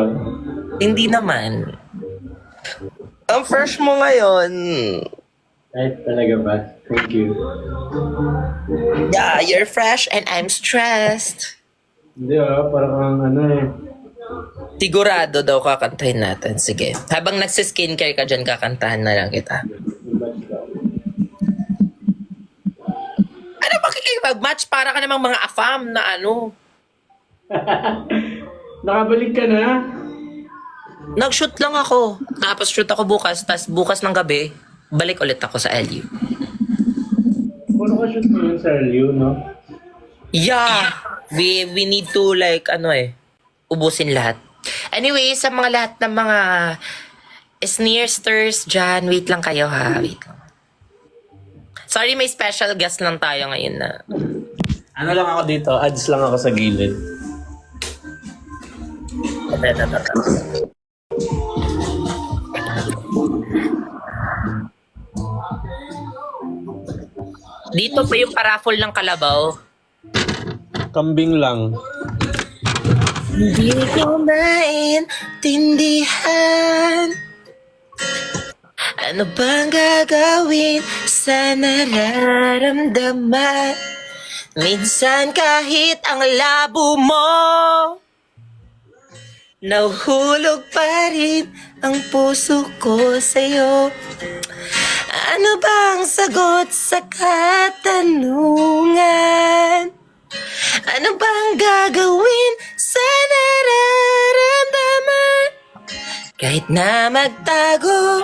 lang. Hindi naman. Ang fresh mo ngayon. Ay, talaga ba? Thank you. Yeah, you're fresh and I'm stressed. Hindi parang ang ano eh. Sigurado daw kakantahin natin. Sige. Habang nagsiskincare ka dyan, kakantahan na lang kita. Ano ba kikipag-match? Para ka namang mga afam na ano. Nakabalik ka na? Nag-shoot lang ako. Tapos shoot ako bukas. Tapos bukas ng gabi, balik ulit ako sa LU. Puro ka shoot mo yun sa LU, no? Yeah! We need to like, ubusin lahat. Anyway, sa mga lahat ng mga sneersters dyan, wait lang kayo ha. Wait lang. Sorry, may special guest lang tayo ngayon na. Ano lang ako dito? Ads lang ako sa gilid. Dito pa yung paraffol ng kalabaw. Kambing lang. Hindi ko maintindihan. Ano bang gagawin sa nararamdaman? Minsan kahit ang labo mo, nahuhulog pa rin ang puso ko sa'yo. Ano bang sagot sa katanungan? Ano bang gagawin sa nararamdaman? Kahit na magtago,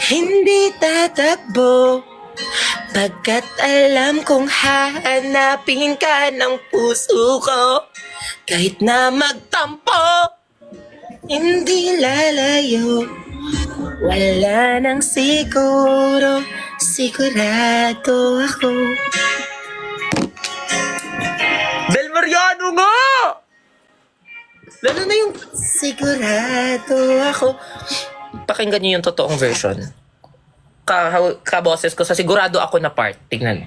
hindi tatakbo. Pagkat alam kong hahanapin ka ng puso ko. Kahit na magtampo, hindi lalayo. Wala nang siguro, sigurado ako. Bel Mariano nga! Lalo na yung sigurado ako. Pakinggan niyo yung totoong version. Kaboses ko sa sigurado ako na part. Tingnan.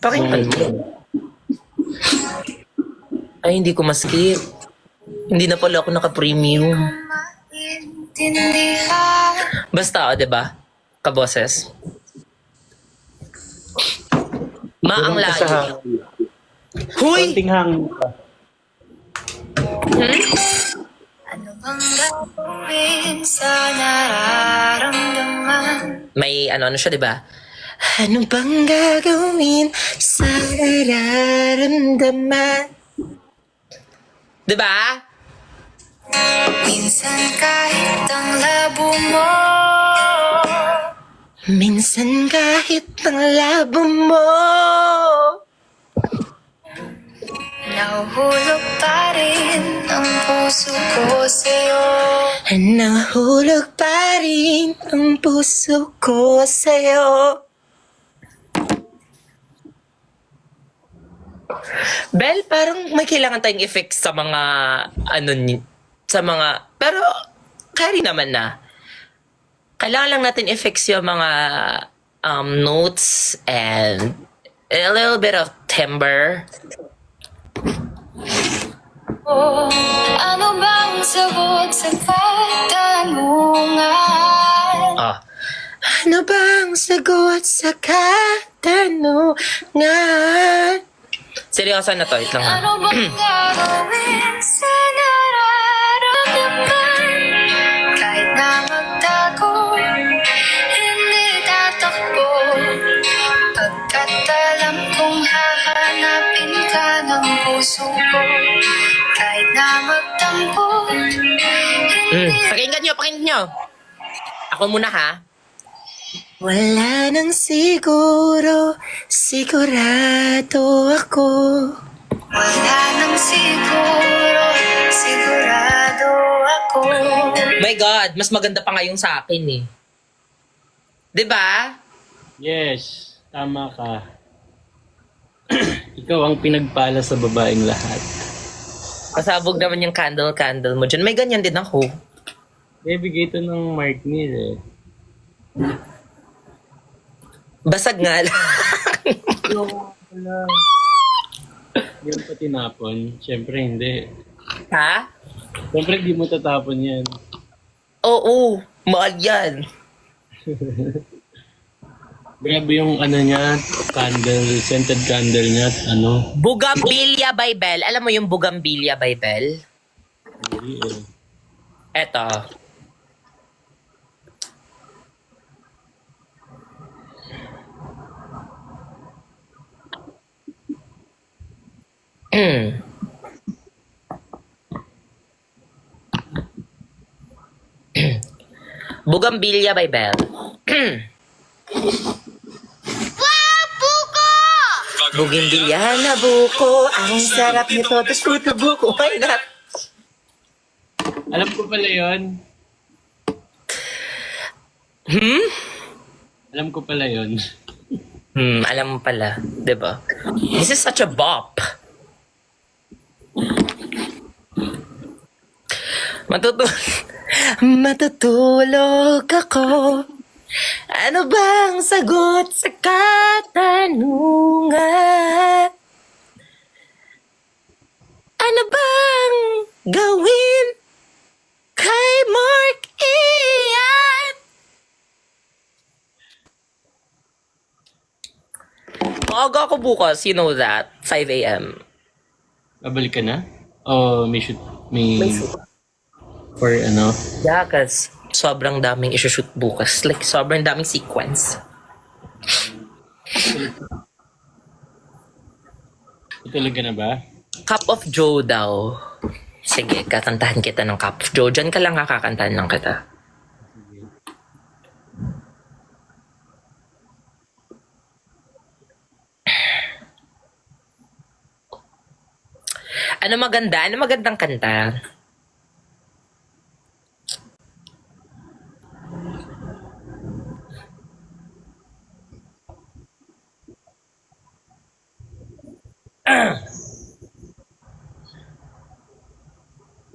Pakinggan mo. Ay, hindi ko maskip. Hindi na pala ako naka-premium. Basta, diba? Kaboses. Maang layo. Huy! Konting hangin pa. Ano bang gagawin sa nararamdaman? May ano siya, diba? Ano bang gagawin sa nararamdaman? Diba? Minsan kahit ang labo mo, Minsan kahit ang labo mo, nahuhulog pa rin ang puso ko sa'yo. nahulog pa rin ang puso ko sa'yo. Bel, parang may kailangan tayong effects sa mga sa mga, pero carry naman na. Kailangan lang natin effects yung mga notes and a little bit of timbre. Ano bang sagot sa katanungan? Ano bang sagot sa katanungan? Seryoso na to, ito lang. Ano bang gagawin sa nararamdaman? Kahit na magtago, hindi tatakbo. Pagkat alam kong hahanapin ka ng puso ko. Kahit na magtampo, Pakinggan nyo. Ako muna ha. Wala nang siguro, sigurado ako. wala nang siguro, sigurado ako. My God, mas maganda pa ngayon sa akin eh. 'Di ba? Yes, tama ka. Ikaw ang pinagpala sa babaeng lahat. Kasabog naman yung candle mo dyan. May ganyan din ako. Bibigay ito ng Mark Neal eh. Basag nga lang. Hindi mo pa tinapon. Siyempre hindi. Ha? Siyempre, di mo tatapon yan. Oo, mahal yan. Grabe yung ano niya, candle, scented candle niya, ano. Bugambilya by Bell. Alam mo yung Bugambilya by Bell? Hindi eh. Eto. Bugambilya by Bell. Bugambilya na buko. Ang sarap nito. Tapos fruto buko. Why not? Alam ko pala yun. Alam ko pala yun. Alam mo pala. Diba? This is such a bop. Matutulog ako. Ano bang sagot sa katanungan? Ano bang gawin kay Mark Ian? Maaga ako bukas, you know that. 5 a.m. Babalik ka na? Oh, may shoot, may shoot. for ano? Yeah, cause sobrang daming isushoot bukas. Like, sobrang daming sequence. Talaga na ba? Cup of Joe daw. Sige, kakantahan kita ng Cup of Joe. Diyan ka lang kakakantahan lang kita. Ano maganda? Ano magandang kanta?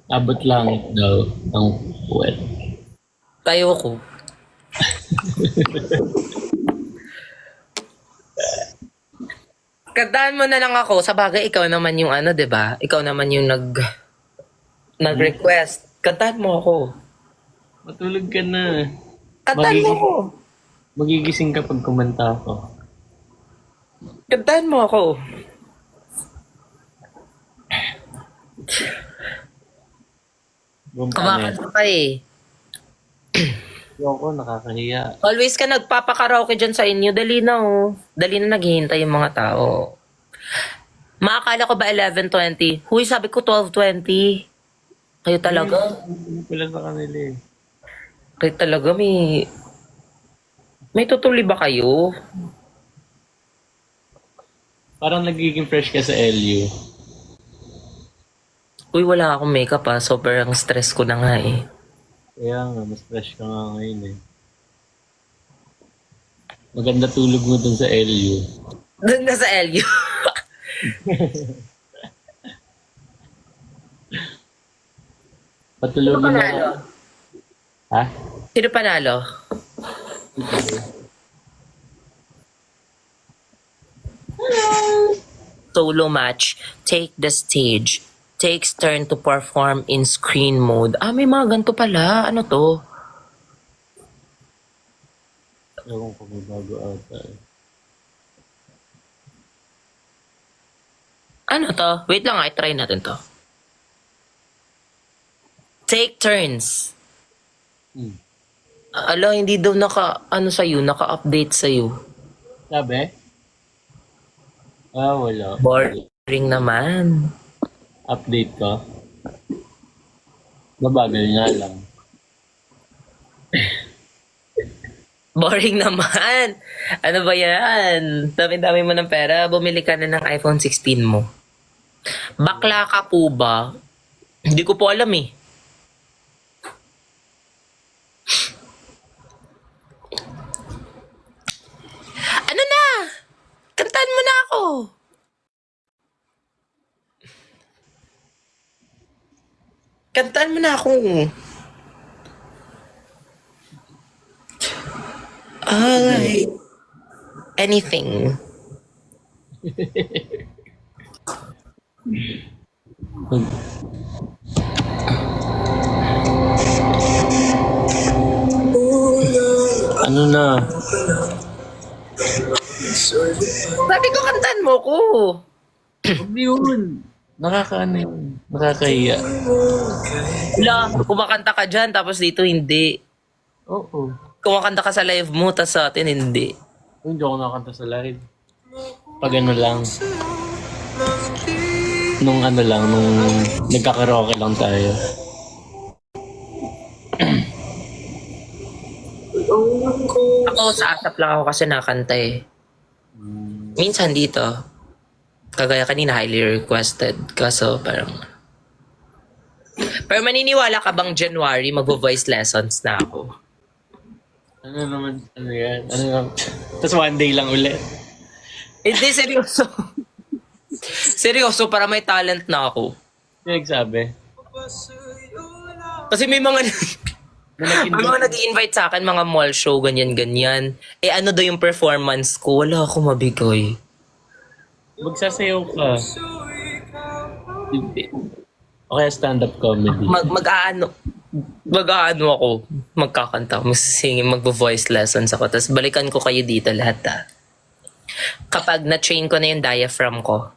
Abot lang daw ang puwet. Tayo ko. Kantahan mo na lang ako. Sa bagay, ikaw naman yung ano, 'di ba? Ikaw naman yung nag-request. Kantahan mo ako. Matulog ka na. Kantahan mo ako. Magigising ka pag kumanta ako. Kantahan mo ako. Kumakanta ka eh. Ayoko, nakakahiya. Always ka nagpapakaraoke dyan sa inyo. Dali na oh. Dali na naghihintay yung mga tao. Maakala ko ba 11:20? Huy, sabi ko 12:20. Kayo talaga? Hindi pala sa kanila eh. Kayo talaga may tutuloy ba kayo? Parang nagiging fresh ka sa LU. Uy, wala akong makeup ah. Sobrang stress ko na nga eh. Kaya nga, mas fresh ka nga ngayon eh. Maganda tulog mo dun sa LU. Doon na sa LU. Patulogin Sino mo. panalo? Ha? Sino panalo? Solo match. Take the stage. Takes turn to perform in screen mode. Ah, may mga ganito pala. Ano to? Ewan ko may bago ata eh. Ano to? Wait lang, try natin to. Take turns. Ala, hindi daw naka-update sa'yo. Sabi? Ah, wala. Boring naman. Update ka? Mabagal nga lang. Boring naman. Ano ba yan? Dami-dami mo ng pera. Bumili ka na ng iPhone 16 mo. Bakla ka po ba? Hindi ko po alam eh. Ano na? Kantahan mo na ako. Kantahan mo na ako. Alright. Anything. Sabi ko, kantan mo ko. Huwag yun. Nakakaano yun. Nakakahiya. Wala, kumakanta ka dyan, tapos dito hindi. Oo. Kumakanta ka sa live mo, tapos sa atin hindi. Hindi ako nakakanta sa live. Pag ano lang. Nung ano lang, nung nagkakaraoke lang tayo. Ako, sa ASAP lang ako kasi nakanta eh. Minsan dito, kagaya kanina, highly requested. Kaso parang... Pero maniniwala ka bang January, magvo-voice lessons na ako? Ano naman, ano yan? Ano lang. Tapos one day lang ulit. Hindi, seryoso. Seryoso, para may talent na ako. Ano nagsabi? Kasi may mga... Na May mga nag-i-invite sa akin, mga mall show, ganyan-ganyan. Eh ano daw yung performance ko? Wala ako mabigay. Magsasayaw ka. Hindi. O kaya stand-up comedy. Mag-aano ako, magkakanta, magsisingin, magvo-voice lessons ako, tapos balikan ko kayo dito lahat kapag na-train ko na yung diaphragm ko.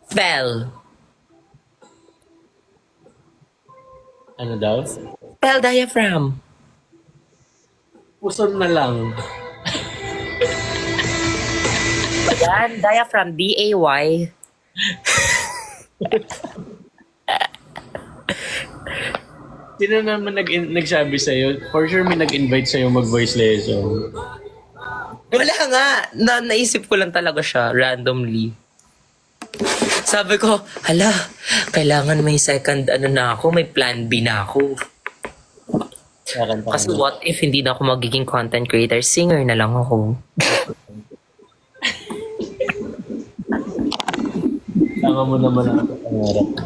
Bell. Ano daw? Bell diaphragm. Puson na lang. Yan, diaphragm, D-A-Y. Sino naman nagsabi sa'yo? For sure may nag-invite sa'yo mag-voice lesson. Wala nga. Naisip ko lang talaga siya, randomly. Sabi ko, hala, kailangan may second ano na ako, may plan B na ako. Kakanta Kasi ka na. what if hindi na ako magiging content creator, singer na lang ako. Tama mo naman ang pangarap mo.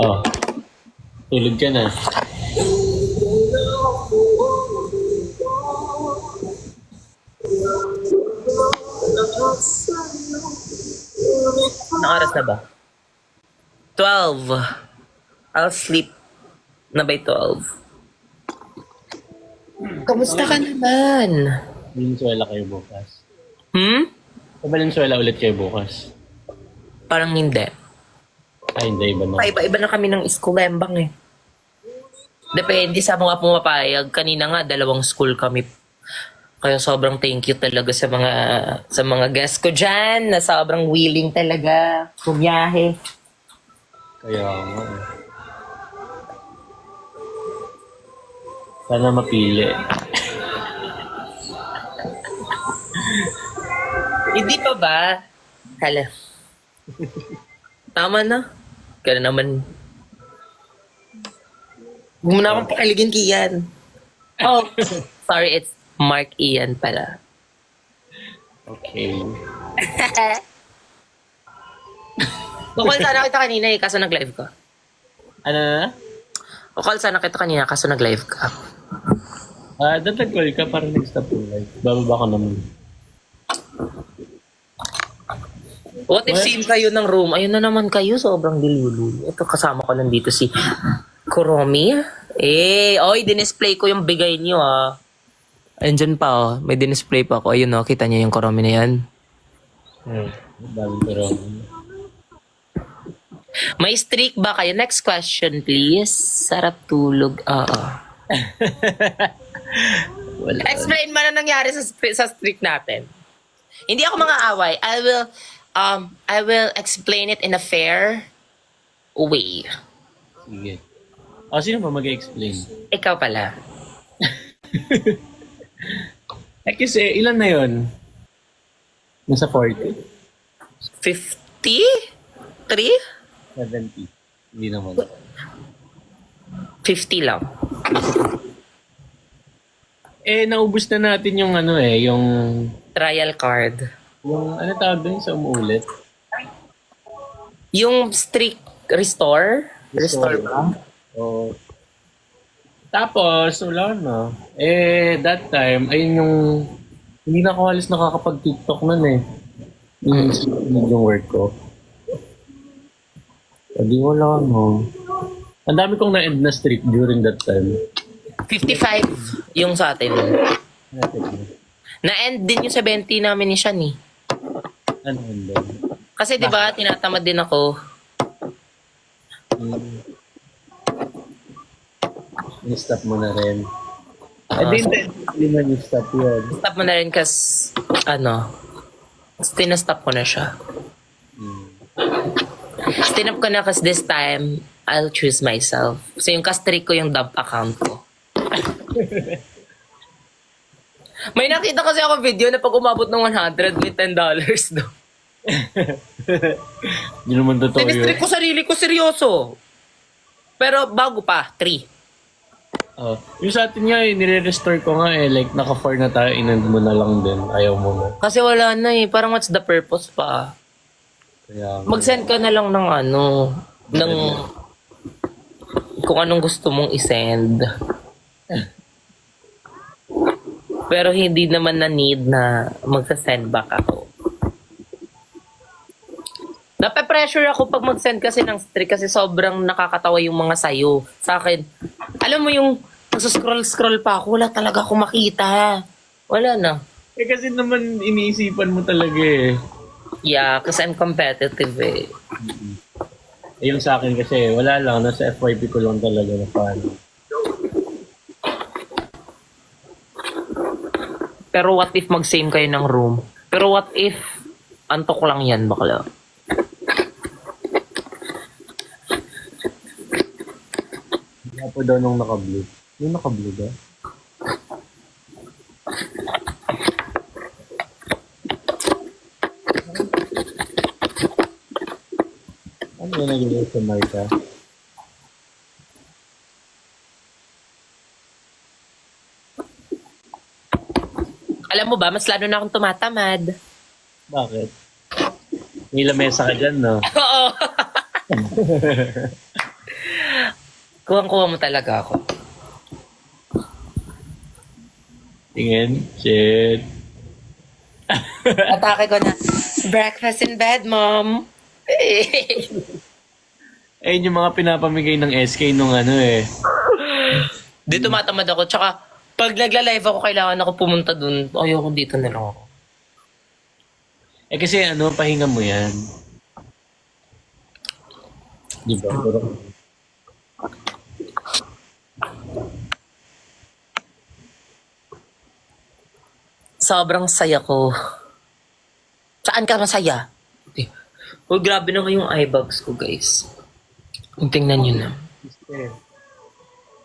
Oh. Tulog ka na. Anong oras na ba? 12. I'll sleep na by 12. Kamusta ka naman? Valenzuela kayo bukas. Sa Valenzuela ulit kayo bukas. Parang hindi. Ay, hindi. Iba na. Paiba-iba na kami ng school embang eh. Depende sa mga pumapayag. Kanina nga, 2 school kami. Kaya sobrang thank you talaga sa mga guests ko dyan na sobrang willing talaga bumiyahe. Kaya nga. Sana mapili. Hindi pa ba? Hala. Tama na. Kaya naman. Huwag mo na akong pakiligin, Kian. Oh, sorry, it's Mark Ian pala. Okay. Kukal sana kita kanina eh, kaso nag-live ka. Ano na? Kukal sana kita kanina, kaso nag-live ka. Datag-call ka para next stop yung live. Bababa ka naman. What if same kayo ng room? Ayun na naman kayo, sobrang dilulu. Ito, kasama ko lang dito si Kuromi. Oy, dinisplay ko yung bigay niyo ah. Andyan pa oh, may dinisplay pa ako. Ayun oh, kita niyo yung Kuromi na yan. Daming pero. May streak ba kayo? Next question, please. Sarap tulog. Oo. Wala. Explain mo na nangyari sa streak natin. Hindi ako mga away. I will explain it in a fair way. Sige. Sino ba mag-explain? Ikaw pala. Kasi ilan na yun? Nasa 40? 50? 3? 70? Hindi naman. 50 lang. Naubos na natin yung yung Trial card. ano tawag dun sa umuulit? Yung streak restore? Restore ba? So, tapos, wala na. That time, ayun yung hindi na ako halos nakakapag-TikTok nun eh. Yung work ko. Hindi wala, no. Ang dami kong na-end na streak during that time. 55 yung sa atin. Na-end din yung 70 namin ni Shani. Ano yun doon? Kasi di ba tinatamad din ako. Ni-stop mo na rin. Hindi na ni-stop yun. Stop mo na rin kas, tinastop ko na siya. Tinap ko na kasi this time, I'll choose myself. Kasi yung kastrik ko yung dump account ko. May nakita kasi ako video na pag umabot ng 100, may $10 do. Hindi naman totoo yun. Tinistrik ko sarili ko, seryoso. Pero bago pa, 3. Oh, yung sa atin nga, nire-restore ko nga like naka-4 na tayo, inend mo na lang din. Ayaw mo na. Kasi wala na parang what's the purpose pa? Kaya, Mag-send ka na lang ng ng kung anong gusto mong isend. Pero hindi naman na need na magsa-send back ako. Nape-pressure ako pag mag-send kasi ng streak kasi sobrang nakakatawa yung mga sayo. Sa akin, alam mo yung nagsuscroll-scroll pa ako, wala talaga ako makita. Wala na. kasi naman iniisipan mo talaga eh. Yeah, kasi I'm competitive eh. Yung sa akin kasi, wala lang. Nasa FYP ko lang talaga na fan. Pero what if mag-same kayo ng room? Pero what if antok lang yan, bakla? Hindi po daw nung naka-blue. Yung naka-blue ba? Ano yung nagiging sa Marta? Alam mo ba, mas lalo na akong tumatamad. Bakit? May lamesa ka dyan, no? Oo. Kuwang-kuha mo talaga ako. Tingin. Shit. Atake ko na, breakfast in bed, mom. Ayun yung mga pinapamigay ng SK nung ano eh. Di tumatamad ako. Tsaka, pag nagla-live ako, kailangan ako pumunta dun. Ayoko dito na lang ako. Eh kasi ano, pahinga mo yan. Di ba? Sobrang saya ko. Saan ka masaya? Oh, grabe na yung eye bags ko, guys. Tingnan nyo na.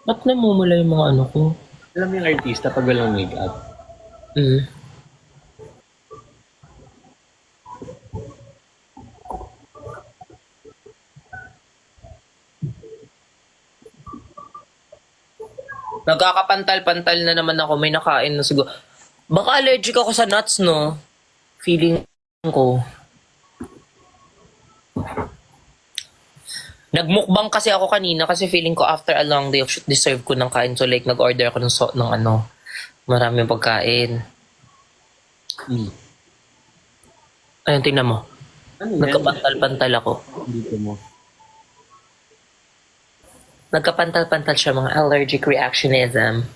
Ba't namumula yung mga ano ko? Alam mo yung artista pag walang make-up. Mm. Nagkakapantal-pantal na naman ako. May nakain na siguro. Baka allergic ako sa nuts, no? Feeling ko. Nagmukbang kasi ako kanina kasi feeling ko after a long day of shoot, deserve ko ng kain. So like, nag-order ako ng maraming pagkain. Ayun, tingnan mo. Ano yan? Nagkapantal-pantal ako. Dito mo. Nagkapantal-pantal siya, mga allergic reactionism.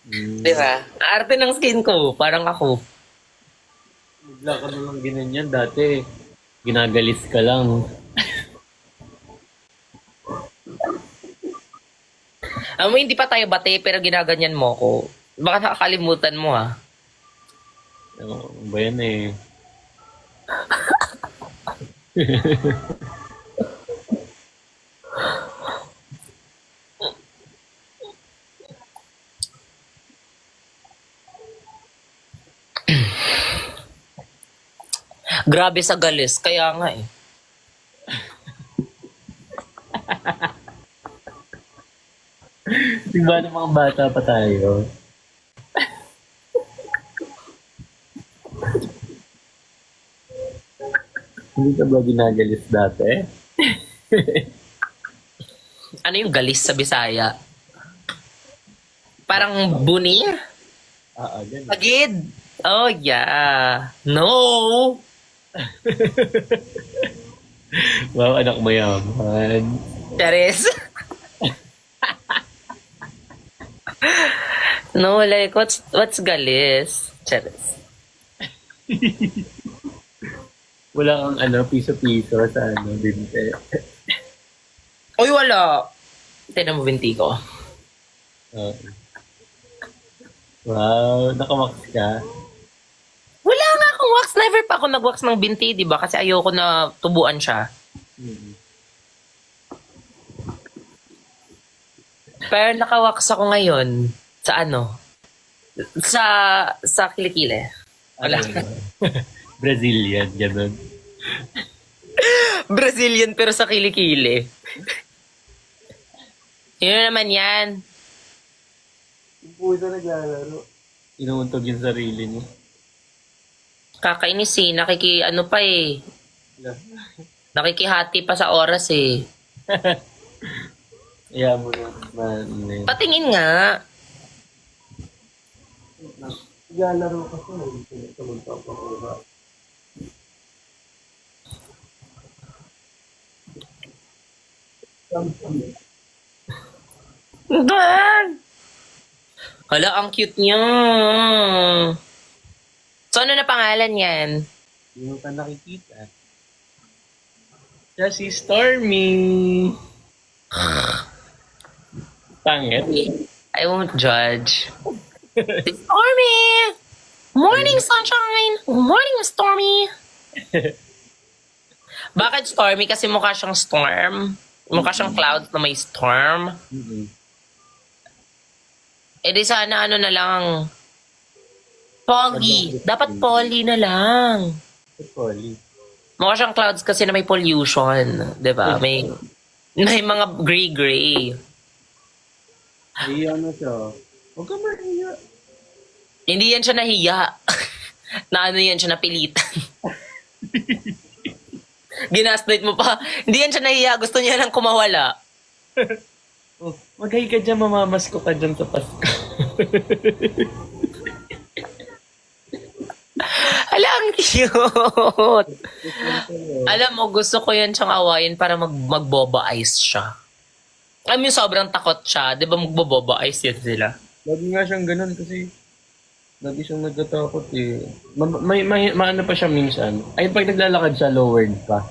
Di ba? Arte ng skin ko, parang ako. Bigla ka nalang ginanyan. Dati, ginagalis ka lang. Alam mo, hindi pa tayo bate, pero ginaganyan mo ko. Baka nakakalimutan mo, ha? Ano ba yan eh? Grabe sa galis, kaya nga eh. Diba ng mga bata pa tayo? Hindi ka ba ginagalis dati? Ano yung galis sa Bisaya? Parang bunir? Ganun. Agid? Oh, yeah. No! Wow, anak mo yaman. Charis. No, like, what's galis? Charis. Wala kang piso-piso sa binte. Uy, wala. Tignan mo binti ko. Oo. Wow, nakawax ka. Wala nga akong wax. Never pa ako nag-wax ng binti, di ba? Kasi ayoko na tubuan siya. Hmm. Pero naka-wax ako ngayon. Sa Sa kilikili. Wala. Brazilian, gano'n. Brazilian pero sa kilikili. Yun naman yan. Yung puso naglalaro. Inuuntog yung sarili niya. Kakainis eh. Pa eh. Nakikihati pa sa oras eh. Kaya mo na, man. Patingin nga. Naglalaro ka sa hindi ka magpapakuha. Dan! Hala, ang cute niya. So, ano na pangalan yan? Hindi mo pa nakikita. Siya si Stormy. Pangit. I won't judge. Stormy! Morning, sunshine! Morning, Stormy! Bakit Stormy? Kasi mukha siyang storm. Mukha siyang clouds na may storm. Mm-hmm. Eh di sana na lang. Foggy. Dapat Polly na lang. Polly. Mukha siyang clouds kasi na may pollution. Diba? May mga gray-gray. Iya na siya. Huwag ka mahiya. Hindi yan siya nahiya. Na yan siya napilitan. Ginastate mo pa. Hindi yan siya nahiya. Gusto niya lang kumawala. Oh, maghay ka dyan, mamamasko ka dyan sa Pasko. Hala, ang cute. Alam mo, gusto ko yan siyang awayin para magboba eyes siya. I mean, sobrang takot siya. Di ba magboboba eyes yan sila? Lagi nga siyang ganun kasi lagi siyang nagtatakot eh. Maano pa siya minsan. Ay, pag naglalakad siya, lowered pa.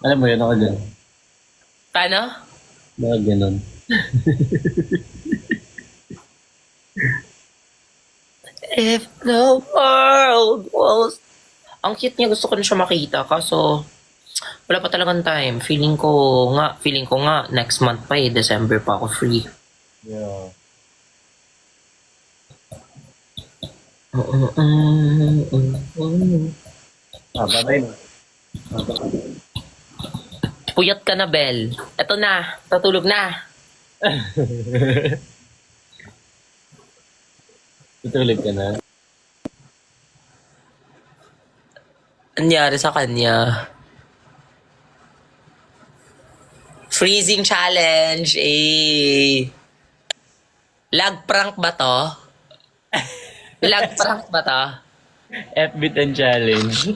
Alam mo yun, ako dyan. Paano? Mga ganun. If the world was... Ang cute niya, gusto ko na siya makita. Kaso, wala pa talagang time. Feeling ko nga, next month pa December pa ako free. Yeah. Babay na. Puyat ka na, Bel. Eto na, tatulog na. Tutulog ka na. Anyari sa kanya? Freezing challenge, eh. Lag prank ba to? Lag prank ba to? FB 10 challenge.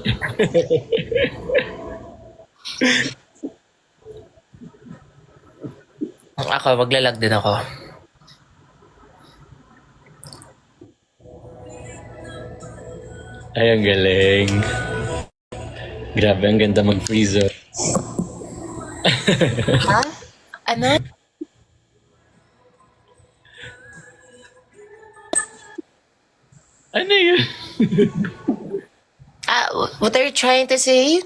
Ako, maglalag din ako. Ay, ang galing. Grabe, ang ganda mag-freezer. Ha? Ano? Ano yun? What are you trying to say?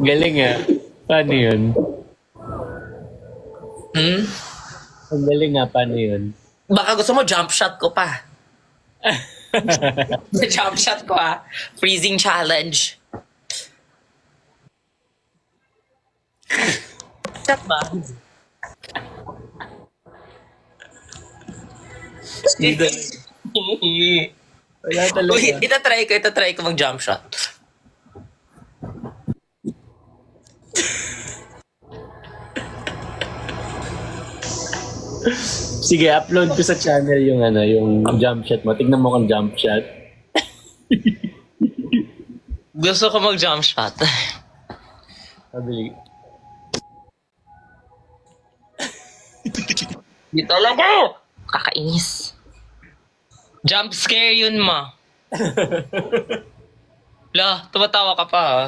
Galing ah. Paano yun? Ang galing ah, paano yun? Baka gusto mo jump shot ko pa. Jump shot ko Freezing challenge. Shot ba? Wala talaga. Wait, itatry ko mag-jump shot. Sige, upload ko sa channel yung yung jump shot mo. Tignan mo kung jump shot. Gusto ko mag-jump shot. Sabi, Di talaga! Kakainis. Jump scare yun, ma. La, tumatawa ka pa, ha?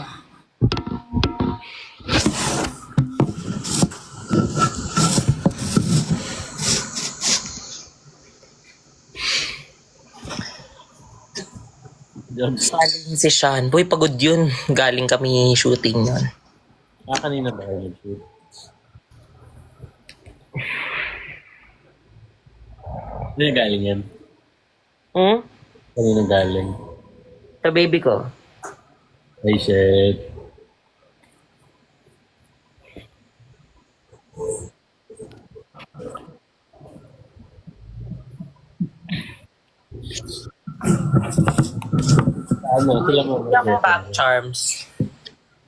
jump shot. Galing si Sean. Boy, pagod yun. Galing kami shooting yun. Kanina ba kayo nag-shoot? Hindi galing yan. Hmm? Kanina galing. Sa baby ko. Ay, shit. Sila mo. Hindi ako back charms.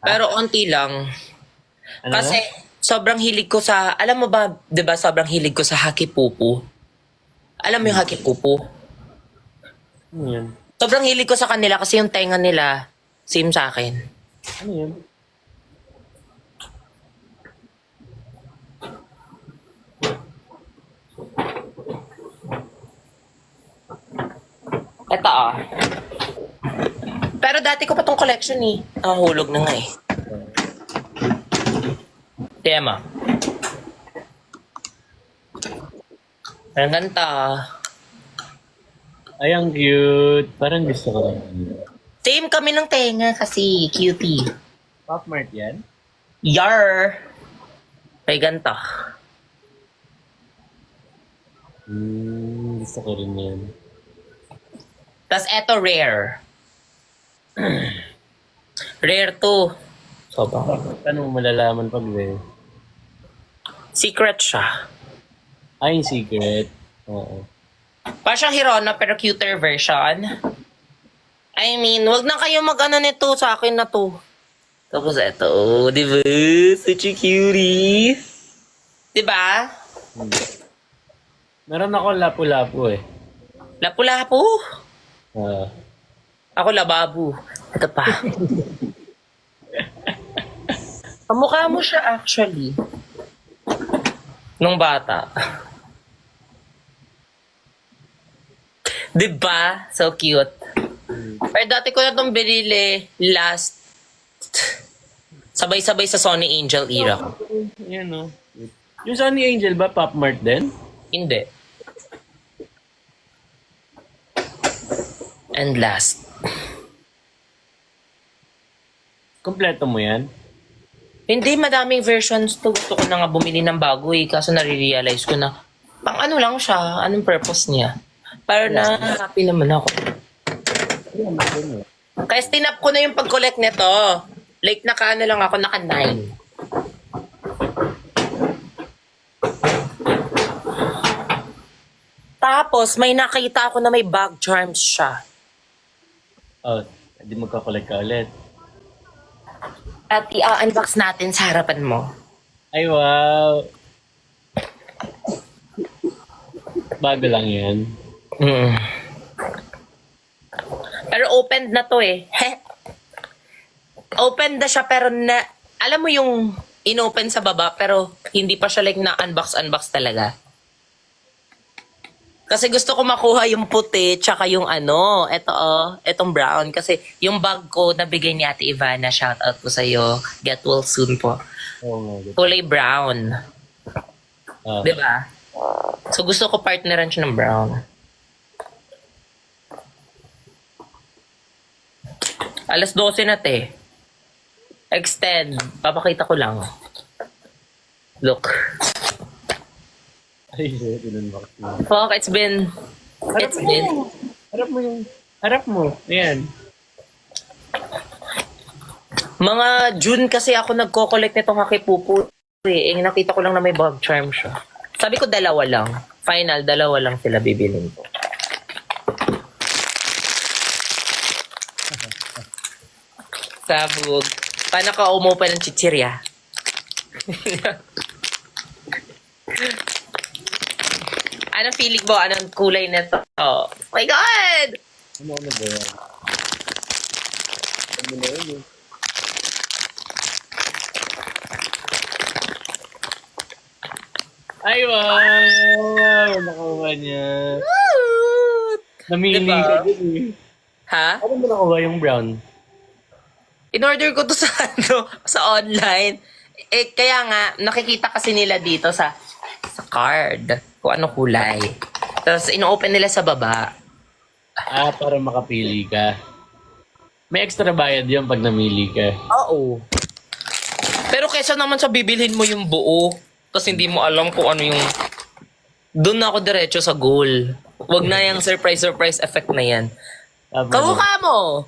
Pero onti lang. Ano? Kasi sobrang hilig ko sa, alam mo ba, 'di ba sobrang hilig ko sa haki pupu? Alam mo yung haki pupu? Ano yan? Sobrang hilig ko sa kanila kasi yung tenga nila same sa akin. Ano yan? Eto Pero dati ko pa tong collection eh. Hulog na nga eh. Tema. Ang ganda. Ay, ang cute. Parang gusto ko rin. Same kami ng tenga kasi cutie. Pop Mart yan? Yar! May ganta. Gusto ko rin yan. Tapos eto rare. Rare to. Sobrang. Paano mo malalaman pag rare? Secret siya. Ay, yung secret. Oo. Parang siyang Hirona pero cuter version. I mean, wag na kayo mag-ano nito sa akin na to. Tapos eto, di ba? Such a cutie. Di ba? Meron ako lapu-lapu eh. Lapu-lapu. Ah. Ako lababo. Ito pa. Kamukha mo siya actually. Nung bata. Diba? So cute. Pero dati ko na itong binili last sabay-sabay sa Sony Angel era ko. Yan o. Yung Sunny Angel ba, Pop Mart din? Hindi. And last. Kompleto mo yan? Hindi, madaming versions to. Gusto ko na nga bumili ng bago eh. Kaso nare-realize ko na pang ano lang siya. Anong purpose niya? Para na happy naman ako. Kaya tinap ko na yung pag-collect nito. Like naka-ano lang ako, naka-9. Tapos may nakita ako na may bag charms siya. Oh, hindi magkakolek ka ulit. At i-unbox natin sa harapan mo. Ay, wow! Bago lang yan. Mm. Pero opened na to eh. Opened na siya pero na, alam mo yung inopen sa baba pero hindi pa siya like na unbox talaga. Kasi gusto ko makuha yung puti tsaka yung ano, etong brown. Kasi yung bag ko nabigay ni Ate Ivana, shout out po sa'yo. Get well soon po. Oo nga. Kulay brown. Ah. Diba? So gusto ko partneran siya ng brown. Alas 12 na te. Extend. Papakita ko lang. Look. Ay, shit, inunbox mo. Fuck, it's been... Harap mo yung... Harap mo. Ayan. Mga June kasi ako nagko-collect nitong hakipupo. Eh, nakita ko lang na may bug charm siya. Sabi ko dalawa lang. Final, dalawa lang sila bibilin ko. Sabog. Paano ka umupa ng chichirya? Anong feeling mo? Anong kulay na to? Oh my God! Ano ba yan? Ano na yun eh? Ay, wow! Nakuha niya. Namili Diba? ka din eh. Ha? Ano mo nakuha yung brown? In-order ko to sa sa online. Eh, kaya nga, nakikita kasi nila dito sa card kung ano kulay. Tapos, ino-open nila sa baba. Ah, para makapili ka. May extra bayad yun pag namili ka. Oo. Pero kesa naman sa bibilhin mo yung buo, tapos hindi mo alam kung ano yung... Doon na ako diretso sa goal. Wag na yung surprise effect na yan. Tama Kamukha mo!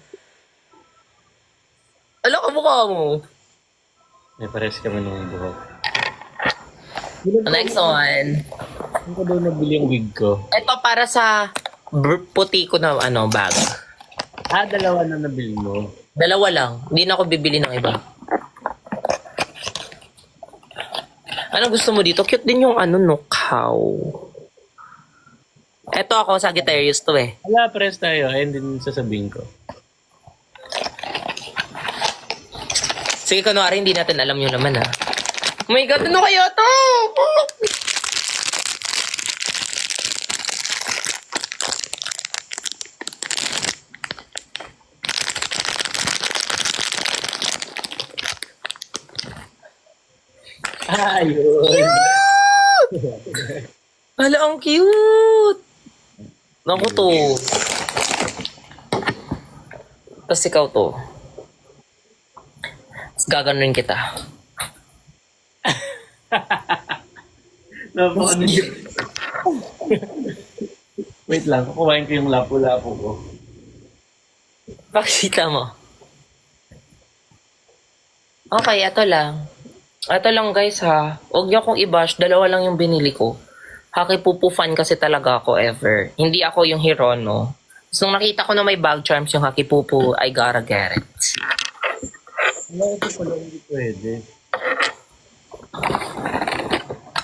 Ano kamukha mo? May pares kami ng buhok. Next one. Saan ko daw nabili yung wig ko? Ito para sa puti ko na bag. Ah, dalawa na nabili mo. Dalawa lang. Hindi na ako bibili ng iba. Ano gusto mo dito? Cute din yung cow. Ito ako, Sagittarius to eh. Wala, pares tayo. Ayun din sasabihin ko. Sige, kunwari, hindi natin alam yung naman Oh my God, ano kaya to? Ayun. Hala, ang cute! Naku to. Tapos ikaw to. Tapos gaganunin kita. Napakano yun. Wait lang, kukuhain ko yung lapu-lapu ko. Pakita mo. Okay, ito lang. Ito lang guys ha. Huwag niyo akong i-bash. Dalawa lang yung binili ko. Hakipupu fan kasi talaga ako ever. Hindi ako yung Hirono. So, nung nakita ko na may bag charms yung Hakipupu, I gotta get it. Wala, ito pala hindi pwede.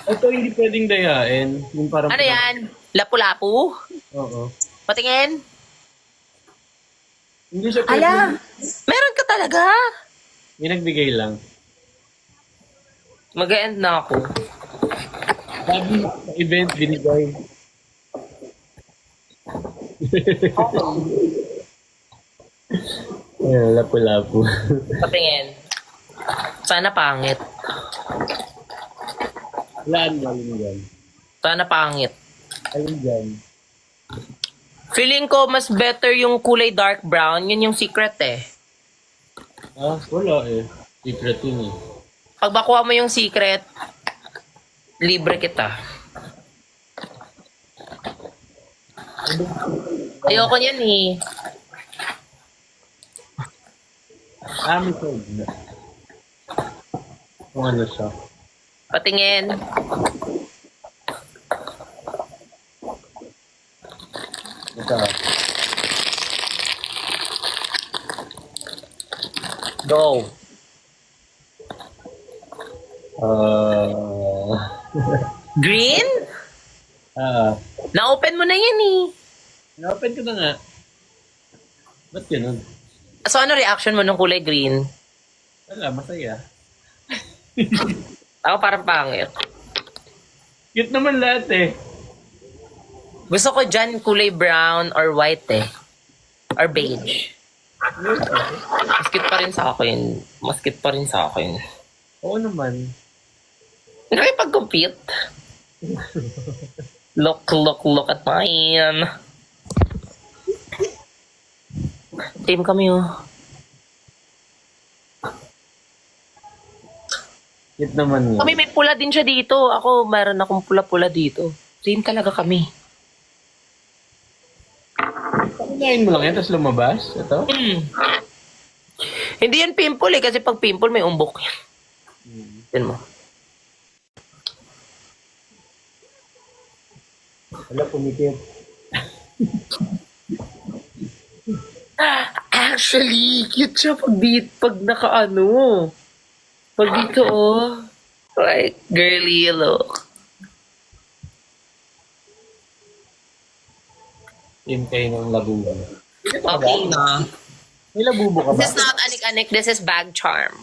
Ito hindi pwedeng dayain. Yung parang... Ano yan? Lapu-lapu? Oo. Patingin? Hindi siya pwede. Ala! Meron ka talaga? May nagbigay lang. Mag-end na ako. Sabi sa event, binigay. Ayan, lapu-lapu. Patingin. Sana pangit. Laan mo yun yan. Sana pangit. Ayun dyan. Feeling ko mas better yung kulay dark brown. Yun yung secret eh. Ah, wala eh. Secret yun eh. Pag makuha mo yung secret, libre kita. Ayoko niyan eh. Ah, may code na. Kung ano siya. Patingin. Ito. Go. Green? Na-open mo na yan eh. Na-open ko na nga. Ba't ganun? So ano reaction mo nung kulay green? Wala, masaya. Ako parang pangit. Cute naman lahat eh. Gusto ko dyan kulay brown or white eh. Or beige. Mas cute pa rin sa akin. Mas cute pa rin sa akin. Oo naman. Nakipag-compete. Look at mine. Team kami oh. Cute naman yun. Kami may pula din siya dito. Ako, mayroon akong pula-pula dito. Team talaga kami. Pakainain mo lang yan, tapos lumabas. Ito? Hindi yan pimple eh. Kasi pag pimple, may umbok yan. Yan mo. Wala, pumikit. Actually, cute siya pag nakaano. Pag dito, oh. Like, girly look. Team kayo ng labubo. Okay na. May labubo ka ba? This is not anik-anik, this is bag charm.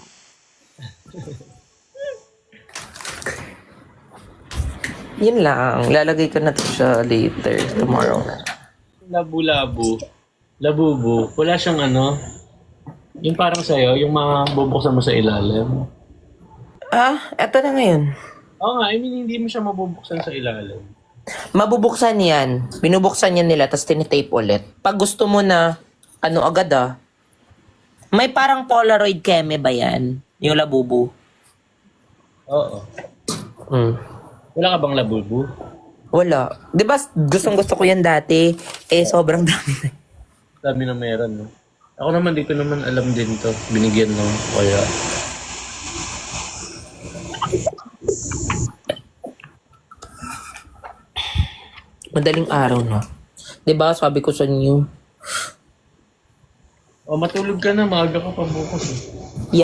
Yun lang. Lalagay ko na to siya later, tomorrow na. Labu-labo. Labubo. Wala siyang ano. Yung parang sa'yo, yung mga bubuksan mo sa ilalim. Ah, eto na ngayon. Oo nga, I mean, hindi mo siya mabubuksan sa ilalim. Mabubuksan yan. Binubuksan yan nila, tapos tinitape ulit. Pag gusto mo na, ano agad may parang Polaroid keme ba yan? Yung labubu. Oo. Hmm. Wala ka bang labubo? Wala. Di ba gustong gusto ko yan dati? Sobrang dami na. Dami na meron, no? Ako naman, di ko naman alam din to. Binigyan no? Kaya... Madaling araw na. Di ba sabi ko sa inyo? Oh, matulog ka na. Maaga ka pa bukas. Eh.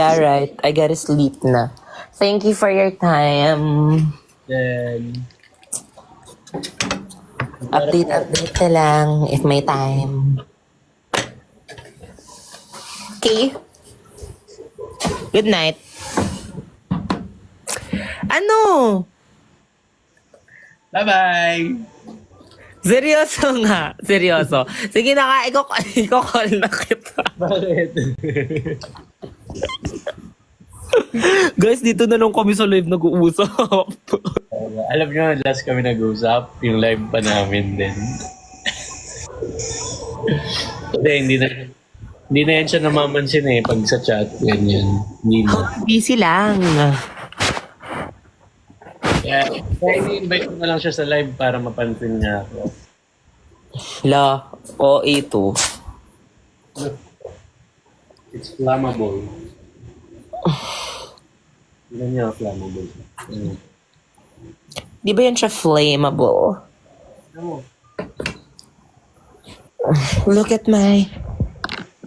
Yeah, right. I gotta sleep na. Thank you for your time. Then... Update na lang if may time. Okay. Good night. Ano? Bye-bye! Seryoso nga. Seryoso. Sige na nga, iko-call na kita. Bakit? Guys, dito na lang kami sa live nag-uusap. Alam nyo, last kami nag-usap, yung live pa namin din. Hindi na yan siya namamansin eh, pag sa chat, ganyan. Hindi na. Busy lang. Kaya ini-invite ko na lang siya sa live para mapansin niya ako. La, ito. It's flammable. Hindi niya flammable. Di ba yan siya flammable? Ano? Look at my...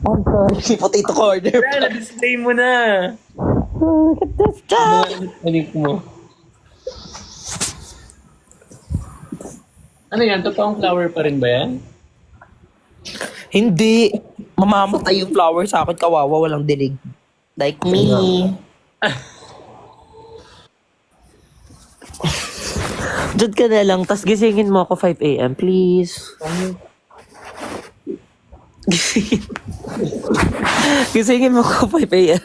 I'm sorry, potato corner. Kaya, display mo na! Look at this guy. Anik mo. Ano yan? Totoong flower pa rin ba yan? Hindi. Mamamatay yung flower sa akin. Kawawa, walang dilig. Like me. Diyan ka na lang, tas gisingin mo ako 5 a.m. please. Gisingin mo ako 5 a.m.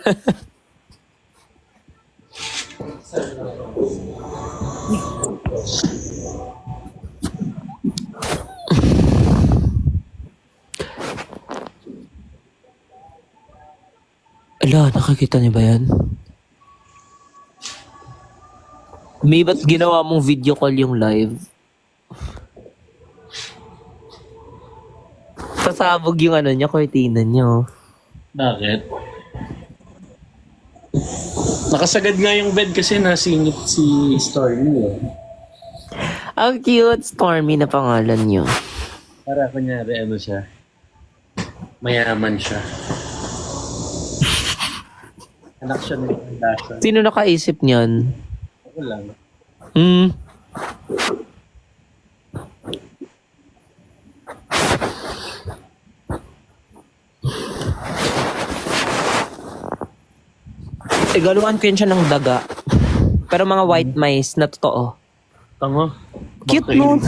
Ala, nakakita niyo ba yan? May ba't ginawa mong video call yung live? Pasabog yung ano niya, cortina niyo. Bakit? Nakasagad nga yung bed kasi nasingit si Stormy. Eh. Ang cute, Stormy na pangalan niyo. Para kunyari ano siya, mayaman siya. Anak siya ng Kardashian. Sino nakaisip niyan? Ako lang. Igaluan ko yun siya ng daga. Pero mga white mice na totoo. Tango. Cute nun.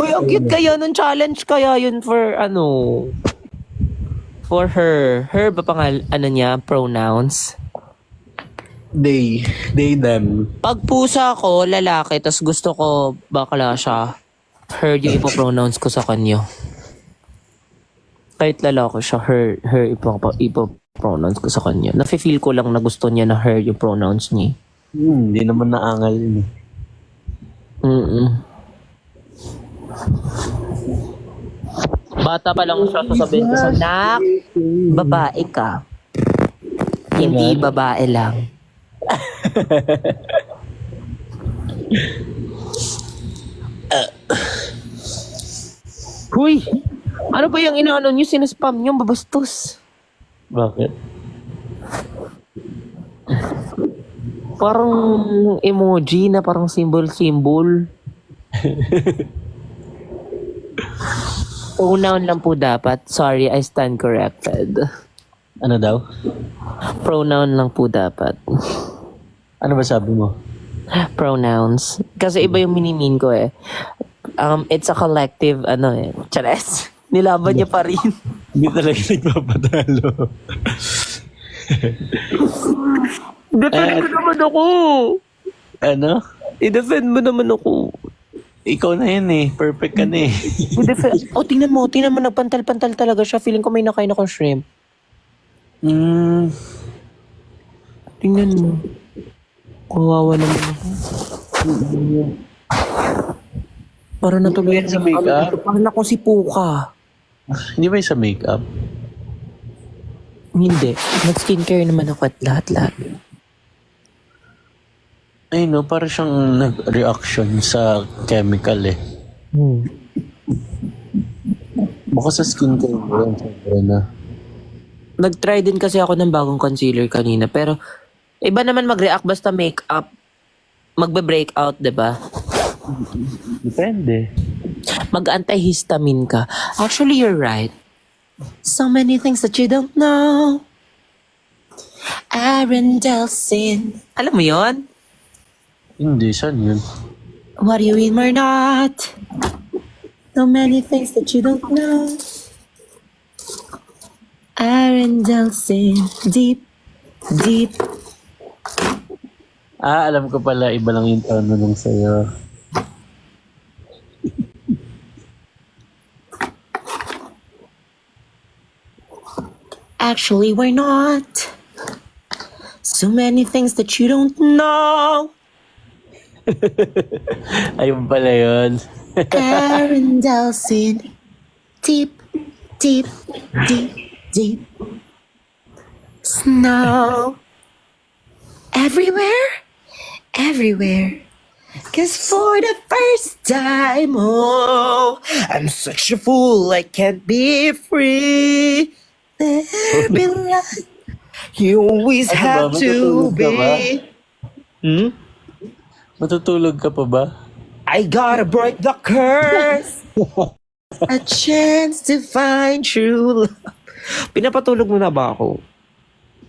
Uy, ang cute kaya nun. Challenge kaya yun for ano? For her. Her ba ano niya? Pronouns? They, them. Pag pusa ko, lalaki, tas gusto ko bakla siya. Her yung ipopronounce ko sa kanya. Kahit lalaki siya, her ipopronounce ko sa kanya. Nafe-feel ko lang na gusto niya na her yung pronouns niya. Hindi naman naangal yun eh. Bata pa lang siya, sasabihin ko sa nak, babae ka. Hindi babae lang. Huy! Ano ba yung inaano nyo? Sinaspam nyo? Babastos. Bakit? Parang emoji na parang symbol-symbol. Pronoun lang po dapat. Sorry, I stand corrected. Ano daw? Pronoun lang po dapat. Ano ba sabi mo? Pronouns. Kasi iba yung minimean ko eh. It's a collective, Chares. Nilaban niya pa rin. Hindi talaga nagpapatalo. Defend mo naman ako. Ano? I-defend mo naman ako. Ikaw na yun eh. Perfect ka na eh. Tingnan mo, nagpantal-pantal talaga siya. Feeling ko may nakain akong shrimp. Tingnan mo. Kawawa naman ako. Para natuloy Yan sa makeup? Parang ako si Puka. Hindi ba yung sa makeup? Hindi. Nag-skincare naman ako at lahat-lahat. Ay no, para siyang nag-reaction sa chemical eh. Baka sa skincare mo yan, sobra na. Nag-try din kasi ako ng bagong concealer kanina. Pero, iba naman mag-react basta makeup. Magbe-breakout, diba? Depende. Mag-antihistamine ka. Actually, you're right. So many things that you don't know. Arendelsin. Alam mo yon? Hindi, saan yun? What do you mean we're not? So many things that you don't know. Arendelsin. Deep, deep. Alam ko pala, iba lang yung tono nung sa'yo. Actually, we're not. So many things that you don't know. Ayun pala yun. Arendelsin. Deep, deep, deep, deep. Snow. Everywhere, everywhere. Cause for the first time, oh, I'm such a fool, I can't be free. There be light. You always Ano ba? have to Matutulog ka ba? be. Matutulog ka pa ba? I gotta break the curse. A chance to find true love. Pinapatulog mo na ba ako?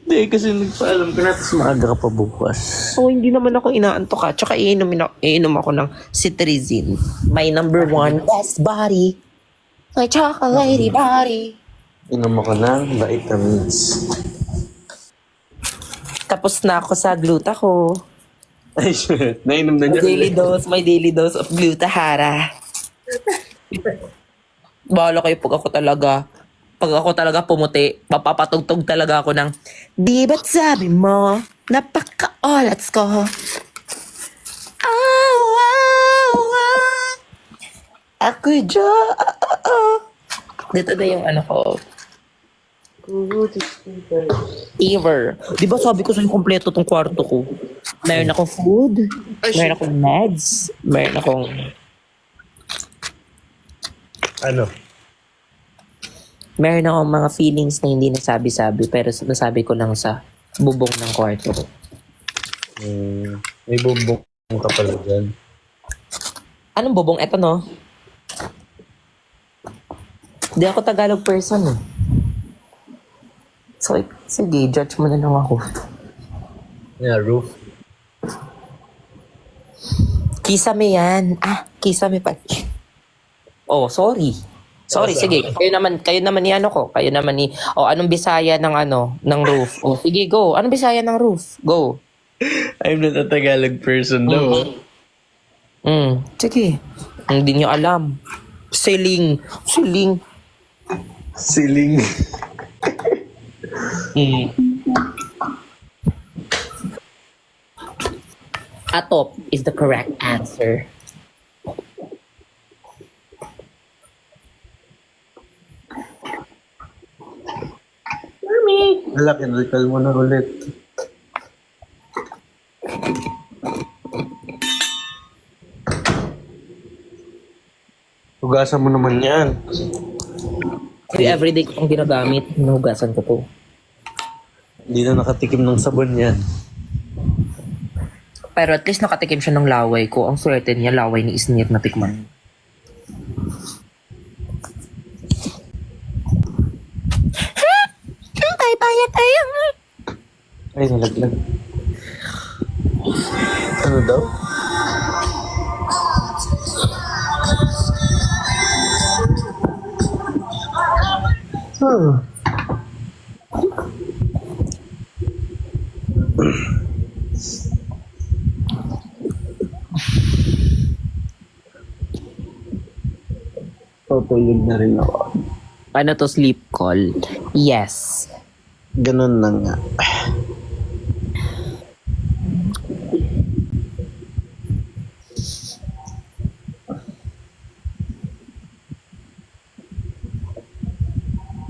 Hindi, kasi nagpaalam ka na, tapos maaga ka pa bukas. Oh, hindi naman ako inaantok ka. Tsaka iinom ako ng cetirizine. My number one best body. My chocolatey body. Inom ako ng vitamins. Tapos na ako sa gluta ko. Ay, shit. Nainom na niya. My daily dose of glutahara. Bahala kayo pag ako talaga pumuti, papapatugtog talaga ako ng, di ba't sabi mo, napaka-olats ko. Oh, oh, oh. Ako'y Dito na yung ko. Ever. Di ba sabi ko sa'yo kompleto tong kwarto ko? Meron akong food, meron akong meds, meron akong... Ano? Meron akong mga feelings na hindi nasabi-sabi pero nasabi ko lang sa bubong ng kwarto ko. May bumbong ka pala dyan. Anong bubong? Eto no? Di ako Tagalog person eh. So, sige, judge mo na lang ako. Yeah, roof. Kisame yan. Kisame pa. Oh, sorry. Sorry, sige. Kayo naman ni Kayo naman ni... anong Bisaya ng roof? Sige, go. Anong Bisaya ng roof? Go. I'm not a Tagalog person, no. Sige. Hindi nyo alam. Siling. Siling. Atop is the correct answer. Wala, kinrikal mo na ulit. Hugasan mo naman yan. Everyday ko itong ginagamit. Hinugasan ko to. Hindi na nakatikim ng sabon yan. Pero at least nakatikim siya ng laway ko. Ang swerte niya, laway ni Isnir na tikman. Ay, nalaglag. Ano daw? Tutulog na rin ako. Ano to, sleep call? Yes. Ganun na nga.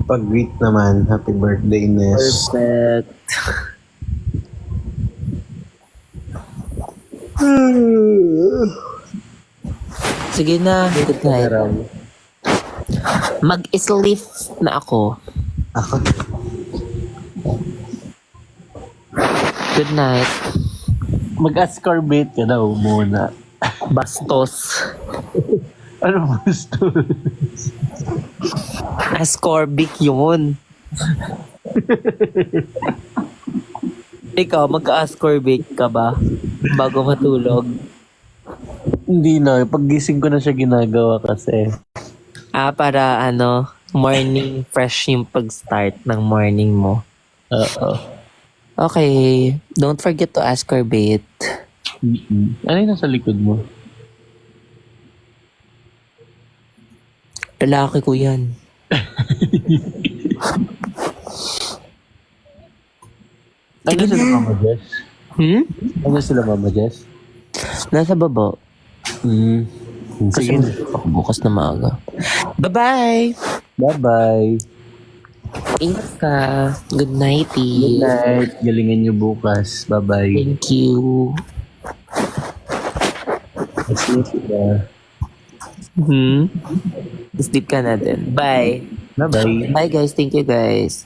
Pag-greet naman, happy birthday, Ness. Perfect. Sige na, good night. Mag-sleep na ako. Ako? Good night. Mag-ascorbate ka daw muna. Bastos. Ano gusto? Ascorbic yun. Ikaw, magka-ascorbic ka ba? Bago matulog? Hindi na. Paggising ko na siya ginagawa kasi. Para morning fresh yung pag-start ng morning mo. Oo. Okay, don't forget to ascorbate. Ano yung nasa likod mo? Lalaki ko yan. Ano sila Mama Jess? Ano sila Mama Jess? Nasa baba. Sige. Bukas na maaga. Bye-bye! Bye-bye. Ingat ka. Good night. Good night. Galingan niyo bukas. Bye-bye. Thank you. Sleep na. Sleep ka na din. Bye. Bye-bye. Bye guys. Thank you guys.